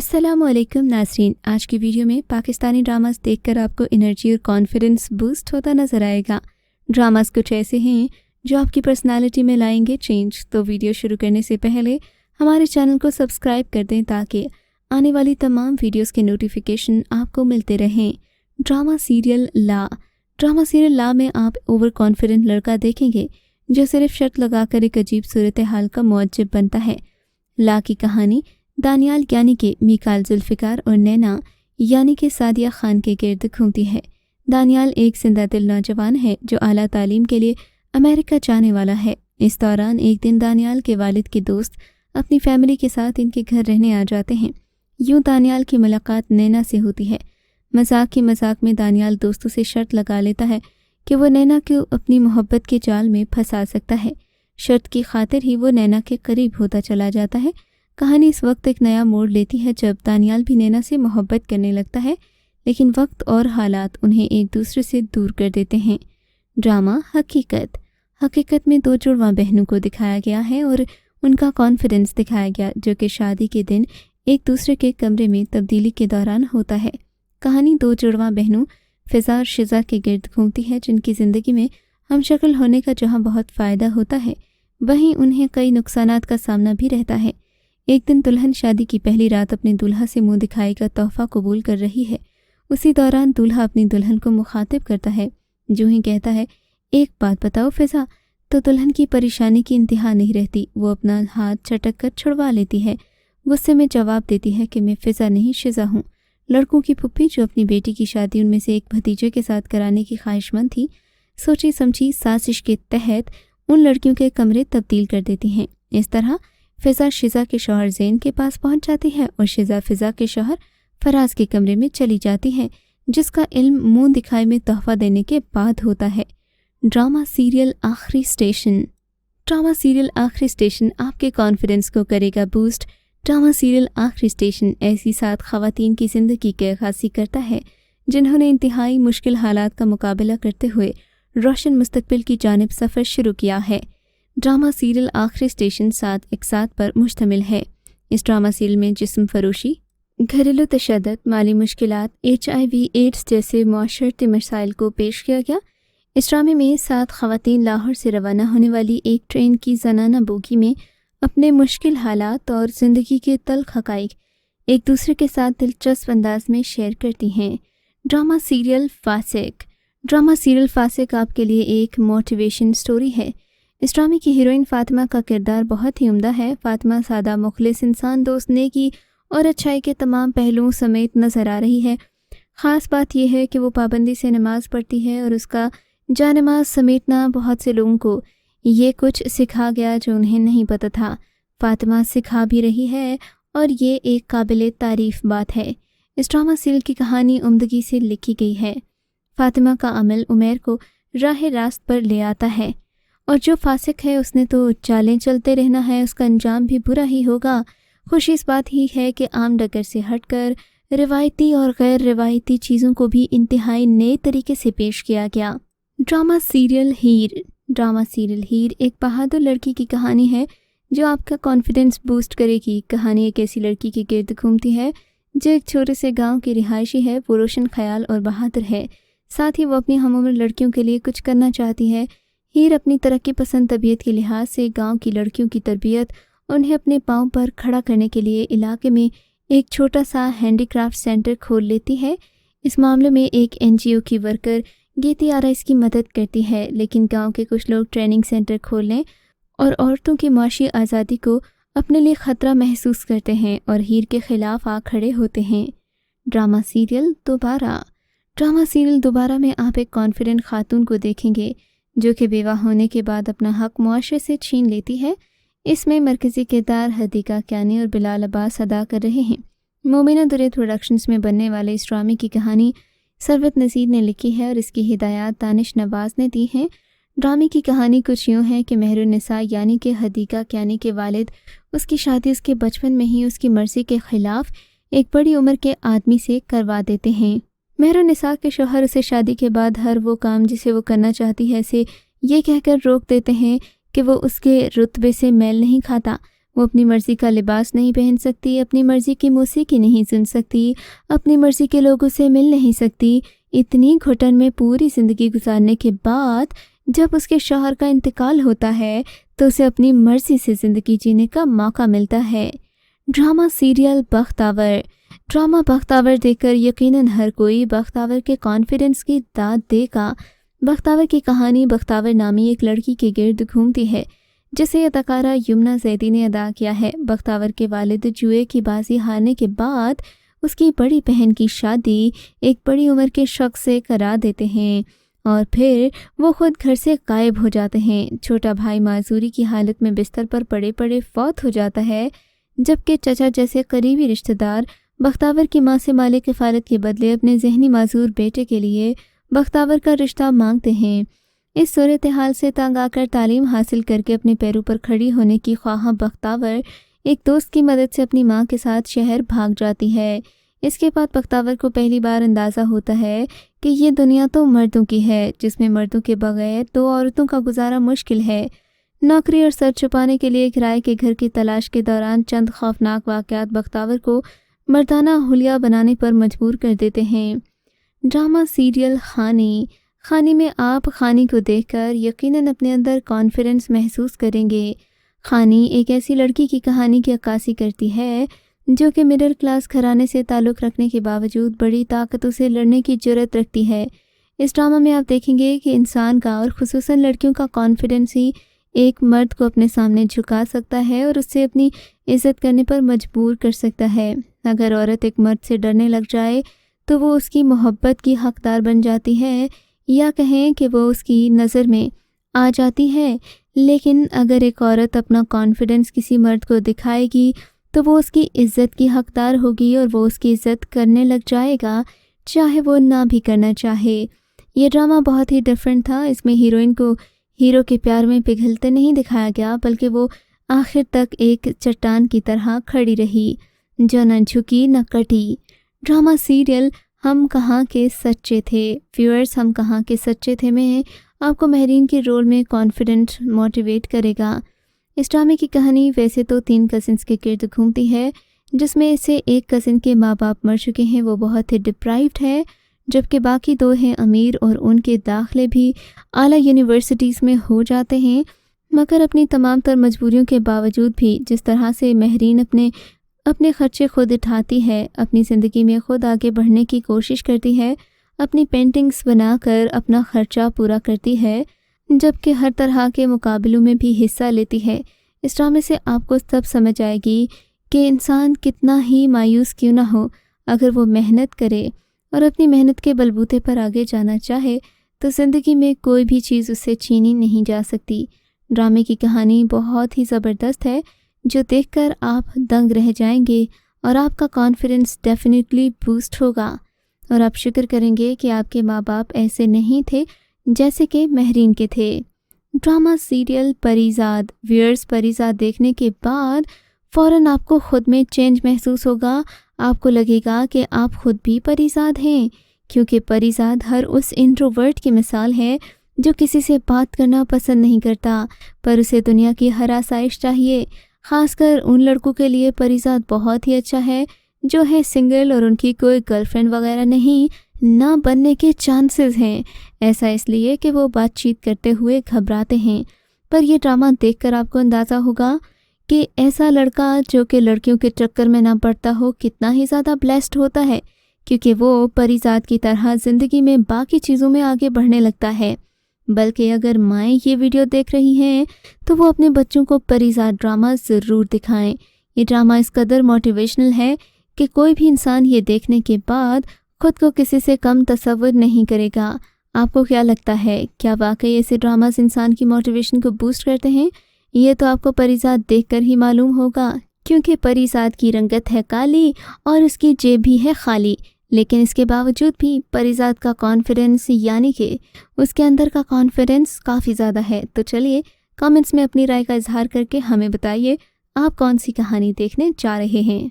अस्सलाम वालेकुम नाज़रीन। आज की वीडियो में पाकिस्तानी ड्रामास देखकर आपको एनर्जी और कॉन्फिडेंस बूस्ट होता नज़र आएगा। ड्रामास कुछ ऐसे हैं जो आपकी पर्सनालिटी में लाएंगे चेंज। तो वीडियो शुरू करने से पहले हमारे चैनल को सब्सक्राइब कर दें ताकि आने वाली तमाम वीडियोस के नोटिफिकेशन आपको मिलते रहें। ड्रामा सीरियल ला में आप ओवर कॉन्फिडेंट लड़का देखेंगे जो सिर्फ शर्त लगाकर एक अजीब सूरत हाल का मुअज्जिब बनता है। ला की कहानी दानियाल यानी कि मीकाल जुल्फ़िकार और नैना यानी कि सादिया खान के गिर्द घूमती है। दानियाल एक जिंदा दिल नौजवान है जो आला तालीम के लिए अमेरिका जाने वाला है। इस दौरान एक दिन दानियाल के वालिद के दोस्त अपनी फैमिली के साथ इनके घर रहने आ जाते हैं। यूँ दानियाल की मुलाकात नैना से होती है। मजाक में दानियाल दोस्तों से शर्त लगा लेता है कि वो नैना को अपनी मोहब्बत के जाल में फंसा सकता है। शर्त की खातिर ही वो नैना के करीब होता चला जाता है। कहानी इस वक्त एक नया मोड़ लेती है जब दानियाल भी नैना से मोहब्बत करने लगता है, लेकिन वक्त और हालात उन्हें एक दूसरे से दूर कर देते हैं। ड्रामा हकीकत में दो जुड़वां बहनों को दिखाया गया है और उनका कॉन्फिडेंस दिखाया गया जो कि शादी के दिन एक दूसरे के कमरे में तब्दीली के दौरान होता है। कहानी दो जुड़वां बहनों फ़िज़ा और शिज़ा के गिर्द घूमती है जिनकी ज़िंदगी में हमशक्ल होने का जहाँ बहुत फ़ायदा होता है वहीं उन्हें कई नुकसानात का सामना भी रहता है। एक दिन दुल्हन शादी की पहली रात अपने दूल्हा से मुंह दिखाई का तोहफा कबूल कर रही है। उसी दौरान दूल्हा अपनी दुल्हन को मुखातिब करता है। जो ही कहता है, एक बात बताओ फ़िज़ा, तो दुल्हन की परेशानी की इंतहा नहीं रहती। वो अपना हाथ चटक कर छुड़वा लेती है। गुस्से में जवाब देती है कि मैं फ़िज़ा नहीं शिज़ा हूँ। लड़कों की फुप्पी जो अपनी बेटी की शादी उनमें से एक भतीजे के साथ कराने की ख्वाहिशमंद थी, सोची समझी साजिश के तहत उन लड़कियों के कमरे तब्दील कर देती हैं। इस तरह फ़िज़ा शिज़ा के शौहर ज़ैन के पास पहुंच जाती है और शिज़ा फ़िज़ा के शौहर फराज के कमरे में चली जाती है, जिसका इल्म मुंह दिखाई में तोहफा देने के बाद होता है। ड्रामा सीरियल आखिरी स्टेशन आपके कॉन्फिडेंस को करेगा बूस्ट। ड्रामा सीरियल आखिरी स्टेशन ऐसी 7 ख़वातीन की ज़िंदगी की अक्कासी करता है जिन्होंने इंतहाई मुश्किल हालात का मुकाबला करते हुए रोशन मुस्तकबिल की जानिब सफ़र शुरू किया है। ड्रामा सीरियल आखिरी स्टेशन 7 इक़सात पर मुश्तमिल है। इस ड्रामा सीरियल में जिस्म फरोशी, घरेलू तशद्दुद, माली मुश्किलात, HIV एड्स जैसे मुआशरती मसाइल को पेश किया गया। इस ड्रामे में 7 ख़वातीन लाहौर से रवाना होने वाली एक ट्रेन की ज़नाना बोगी में अपने मुश्किल हालात और ज़िंदगी के तल्ख़ हक़ाइक़ एक दूसरे के साथ दिलचस्प अंदाज में शेयर करती हैं। ड्रामा सीरियल फासिक आपके लिए एक मोटिवेशन स्टोरी है। इस ड्रामे की हीरोइन फ़ातिमा का किरदार बहुत ही उम्दा है। फ़ातिमा सादा, मुखलिस इंसान, दोस्त, नेकी और अच्छाई के तमाम पहलुओं समेत नज़र आ रही है। ख़ास बात यह है कि वो पाबंदी से नमाज़ पढ़ती है और उसका जानमाज़ समेटना बहुत से लोगों को ये कुछ सिखा गया जो उन्हें नहीं पता था। फ़ातिमा सिखा भी रही है और ये एक काबिल तारीफ़ बात है। इस ड्रामा सीरियल की कहानी उम्दगी से लिखी गई है। फ़ातिमा का अमल उमैर को राह रास्त पर ले आता है और जो फासिक है उसने तो चालें चलते रहना है, उसका अंजाम भी बुरा ही होगा। खुशी इस बात ही है कि आम डगर से हटकर रिवायती और गैर रिवायती चीज़ों को भी इंतहाई नए तरीके से पेश किया गया। ड्रामा सीरियल हीर एक बहादुर लड़की की कहानी है जो आपका कॉन्फिडेंस बूस्ट करेगी। कहानी एक ऐसी लड़की के गिर्द घूमती है जो एक छोटे से गांव की रिहायशी है। वो रोशन ख्याल और बहादुर है, साथ ही वो अपनी हमउम्र लड़कियों के लिए कुछ करना चाहती है। हीर अपनी तरक्की पसंद तबीयत के लिहाज से गांव की लड़कियों की तरबियत और उन्हें अपने पाँव पर खड़ा करने के लिए इलाके में एक छोटा सा हैंडीक्राफ्ट सेंटर खोल लेती है। इस मामले में एक NGO की वर्कर गीती आरा इसकी मदद करती है, लेकिन गांव के कुछ लोग ट्रेनिंग सेंटर खोलने और औरतों की माशी आज़ादी को अपने लिए ख़तरा महसूस करते हैं और हीर के ख़िलाफ़ आ खड़े होते हैं। ड्रामा सीरियल दोबारा में आप एक कॉन्फिडेंट खातून को देखेंगे जो कि बेवा होने के बाद अपना हक मुआशरे से छीन लेती है। इसमें मरकज़ी किरदार हदीका कियानी और बिलाल अब्बास अदा कर रहे हैं। मोमिना दुरे प्रोडक्शंस में बनने वाले इस ड्रामे की कहानी सरवत नज़ीर ने लिखी है और इसकी हिदायत दानिश नवाज़ ने दी हैं। ड्रामे की कहानी कुछ यूँ है कि मेहरुन्निसा यानी कि हदीका कियानी के वालिद उसकी शादी उसके बचपन में ही उसकी मर्ज़ी के ख़िलाफ़ एक बड़ी उम्र के आदमी से करवा देते हैं। मेहरुन्निसा के शौहर उसे शादी के बाद हर वो काम जिसे वो करना चाहती है से ये कहकर रोक देते हैं कि वो उसके रुतबे से मेल नहीं खाता। وہ اپنی مرضی کا لباس نہیں پہن سکتی، اپنی مرضی کی موسیقی نہیں سن سکتی، اپنی مرضی کے لوگوں سے مل نہیں سکتی۔ اتنی گھٹن میں پوری زندگی گزارنے کے بعد جب اس کے شوہر کا انتقال ہوتا ہے تو اسے اپنی مرضی سے زندگی جینے کا موقع ملتا ہے۔ ڈرامہ سیریل بختاور۔ ڈرامہ بختاور دیکھ کر یقیناً ہر کوئی بختاور کے کانفیڈنس کی داد دے گا۔ بختاور کی کہانی بختاور نامی ایک لڑکی کے گرد گھومتی ہے جسے اداکارہ یمنا زیدی نے ادا کیا ہے۔ بختاور کے والد جوئے کی بازی ہارنے کے بعد اس کی بڑی بہن کی شادی ایک بڑی عمر کے شخص سے کرا دیتے ہیں اور پھر وہ خود گھر سے غائب ہو جاتے ہیں۔ چھوٹا بھائی معذوری کی حالت میں بستر پر پڑے پڑے فوت ہو جاتا ہے، جبکہ چچا جیسے قریبی رشتہ دار بختاور کی ماں سے مال کفالت کے بدلے اپنے ذہنی معذور بیٹے کے لیے بختاور کا رشتہ مانگتے ہیں۔ اس صورتحال سے تنگ آ کر تعلیم حاصل کر کے اپنے پیروں پر کھڑی ہونے کی خواہاں بختاور ایک دوست کی مدد سے اپنی ماں کے ساتھ شہر بھاگ جاتی ہے۔ اس کے بعد بختاور کو پہلی بار اندازہ ہوتا ہے کہ یہ دنیا تو مردوں کی ہے، جس میں مردوں کے بغیر 2 عورتوں کا گزارا مشکل ہے۔ نوکری اور سر چھپانے کے لیے کرائے کے گھر کی تلاش کے دوران چند خوفناک واقعات بختاور کو مردانہ حلیہ بنانے پر مجبور کر دیتے ہیں۔ ڈرامہ سیریل خانی۔ خانی میں آپ خانی کو دیکھ کر یقیناً اپنے اندر کانفیڈنس محسوس کریں گے۔ خانی ایک ایسی لڑکی کی کہانی کی عکاسی کرتی ہے جو کہ مڈل کلاس گھرانے سے تعلق رکھنے کے باوجود بڑی طاقتوں سے لڑنے کی جرأت رکھتی ہے۔ اس ڈرامہ میں آپ دیکھیں گے کہ انسان کا اور خصوصاً لڑکیوں کا کانفیڈنس ہی ایک مرد کو اپنے سامنے جھکا سکتا ہے اور اس سے اپنی عزت کرنے پر مجبور کر سکتا ہے۔ اگر عورت ایک مرد سے ڈرنے لگ جائے تو وہ اس کی محبت کی حقدار بن جاتی ہے، یا کہیں کہ وہ اس کی نظر میں آ جاتی ہے۔ لیکن اگر ایک عورت اپنا کانفیڈنس کسی مرد کو دکھائے گی تو وہ اس کی عزت کی حقدار ہوگی اور وہ اس کی عزت کرنے لگ جائے گا، چاہے وہ نہ بھی کرنا چاہے۔ یہ ڈرامہ بہت ہی ڈیفرنٹ تھا۔ اس میں ہیروئن کو ہیرو کے پیار میں پگھلتے نہیں دکھایا گیا، بلکہ وہ آخر تک ایک چٹان کی طرح کھڑی رہی جو نہ جھکی نہ کٹی۔ ڈرامہ سیریل ہم کہاں کے سچے تھے۔ ویورز، ہم کہاں کے سچے تھے میں آپ کو مہرین کے رول میں کانفیڈنٹ موٹیویٹ کرے گا۔ اس ڈرامے کی کہانی ویسے تو 3 کزنس کے گرد گھومتی ہے، جس میں سے ایک کزن کے ماں باپ مر چکے ہیں، وہ بہت ہی ڈپرائیوڈ ہے، جبکہ باقی 2 ہیں امیر اور ان کے داخلے بھی اعلیٰ یونیورسٹیز میں ہو جاتے ہیں۔ مگر اپنی تمام تر مجبوریوں کے باوجود بھی جس طرح سے مہرین اپنے خرچے خود اٹھاتی ہے، اپنی زندگی میں خود آگے بڑھنے کی کوشش کرتی ہے، اپنی پینٹنگز بنا کر اپنا خرچہ پورا کرتی ہے، جبکہ ہر طرح کے مقابلوں میں بھی حصہ لیتی ہے۔ اس ڈرامے سے آپ کو تب سمجھ آئے گی کہ انسان کتنا ہی مایوس کیوں نہ ہو، اگر وہ محنت کرے اور اپنی محنت کے بلبوتے پر آگے جانا چاہے تو زندگی میں کوئی بھی چیز اس سے چھینی نہیں جا سکتی۔ ڈرامے کی کہانی بہت ہی زبردست ہے جو دیکھ کر آپ دنگ رہ جائیں گے اور آپ کا کانفیڈنس ڈیفینیٹلی بوسٹ ہوگا اور آپ شکر کریں گے کہ آپ کے ماں باپ ایسے نہیں تھے جیسے کہ مہرین کے تھے۔ Drama serial Parizaad. ویئرز، پریزاد دیکھنے کے بعد فوراً آپ کو خود میں چینج محسوس ہوگا، آپ کو لگے گا کہ آپ خود بھی پریزاد ہیں، کیونکہ پریزاد ہر اس انٹروورٹ کی مثال ہے جو کسی سے بات کرنا پسند نہیں کرتا، پر اسے دنیا کی ہر آسائش چاہیے۔ خاص کر ان لڑکوں کے لیے پریزاد بہت ہی اچھا ہے جو ہے سنگل اور ان کی کوئی گرل فرینڈ وغیرہ نہیں، نہ بننے کے چانسز ہیں۔ ایسا اس لیے کہ وہ بات چیت کرتے ہوئے گھبراتے ہیں، پر یہ ڈرامہ دیکھ کر آپ کو اندازہ ہوگا کہ ایسا لڑکا جو کہ لڑکیوں کے چکر میں نہ پڑتا ہو کتنا ہی زیادہ بلیسڈ ہوتا ہے، کیونکہ وہ پریزاد کی طرح زندگی میں باقی چیزوں میں آگے بڑھنے لگتا ہے۔ بلکہ اگر مائیں یہ ویڈیو دیکھ رہی ہیں تو وہ اپنے بچوں کو پریزاد ڈرامہ ضرور دکھائیں۔ یہ ڈرامہ اس قدر موٹیویشنل ہے کہ کوئی بھی انسان یہ دیکھنے کے بعد خود کو کسی سے کم تصور نہیں کرے گا۔ آپ کو کیا لگتا ہے، کیا واقعی ایسے ڈراماز انسان کی موٹیویشن کو بوسٹ کرتے ہیں؟ یہ تو آپ کو پریزاد دیکھ کر ہی معلوم ہوگا، کیونکہ پریزاد کی رنگت ہے کالی اور اس کی جیب بھی ہے خالی، لیکن اس کے باوجود بھی پریزاد کا کانفیڈنس، یعنی کہ اس کے اندر کا کانفیڈنس کافی زیادہ ہے۔ تو چلیے کامنٹس میں اپنی رائے کا اظہار کر کے ہمیں بتائیے آپ کون سی کہانی دیکھنے جا رہے ہیں۔